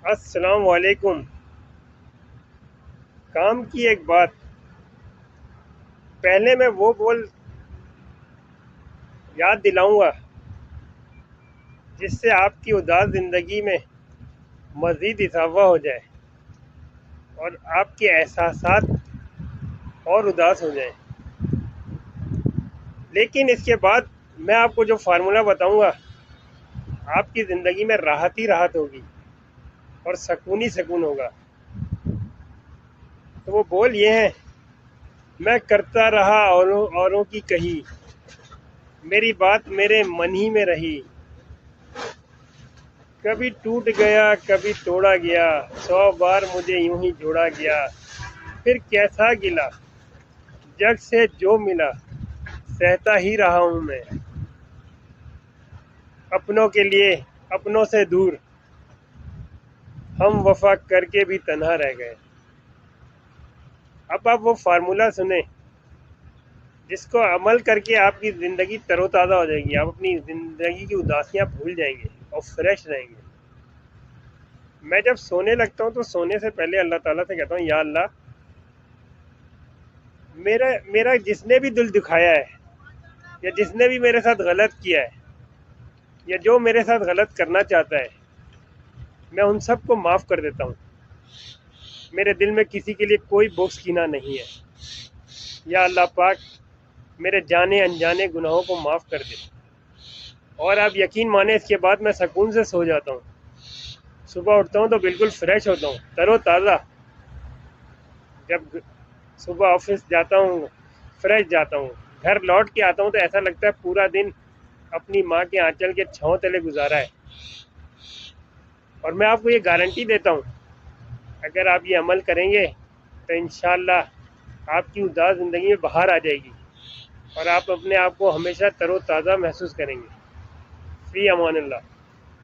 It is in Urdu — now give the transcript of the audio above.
السلام علیکم۔ کام کی ایک بات، پہلے میں وہ بول یاد دلاؤں گا جس سے آپ کی اداس زندگی میں مزید اضافہ ہو جائے اور آپ کے احساسات اور اداس ہو جائیں۔ لیکن اس کے بعد میں آپ کو جو فارمولہ بتاؤں گا، آپ کی زندگی میں راحت ہی راحت ہوگی اور سکون ہی سکون ہوگا۔ تو وہ بول یہ ہے: میں کرتا رہا اوروں کی کہی، میری بات میرے من ہی میں رہی، کبھی ٹوٹ گیا کبھی توڑا گیا، 100 بار مجھے یوں ہی جوڑا گیا، پھر کیسا گلا جگ سے جو ملا، سہتا ہی رہا ہوں میں، اپنوں کے لیے اپنوں سے دور، ہم وفا کر کے بھی تنہا رہ گئے۔ اب آپ وہ فارمولہ سنیں جس کو عمل کر کے آپ کی زندگی تر و تازہ ہو جائے گی، آپ اپنی زندگی کی اداسیاں بھول جائیں گے اور فریش رہیں گے۔ میں جب سونے لگتا ہوں تو سونے سے پہلے اللہ تعالیٰ سے کہتا ہوں: یا اللہ، میرا جس نے بھی دل دکھایا ہے، یا جس نے بھی میرے ساتھ غلط کیا ہے، یا جو میرے ساتھ غلط کرنا چاہتا ہے، میں ان سب کو معاف کر دیتا ہوں۔ میرے دل میں کسی کے لیے کوئی بغض کینہ نہیں ہے۔ یا اللہ پاک، میرے جانے انجانے گناہوں کو معاف کر دے۔ اور آپ یقین مانیں، اس کے بعد میں سکون سے سو جاتا ہوں۔ صبح اٹھتا ہوں تو بالکل فریش ہوتا ہوں، تر و تازہ۔ جب صبح آفس جاتا ہوں فریش جاتا ہوں، گھر لوٹ کے آتا ہوں تو ایسا لگتا ہے پورا دن اپنی ماں کے آنچل کے چھاؤں تلے گزارا ہے۔ اور میں آپ کو یہ گارنٹی دیتا ہوں، اگر آپ یہ عمل کریں گے تو انشاءاللہ آپ کی اداس زندگی میں بہار آ جائے گی اور آپ اپنے آپ کو ہمیشہ تر و تازہ محسوس کریں گے۔ فی امان اللہ۔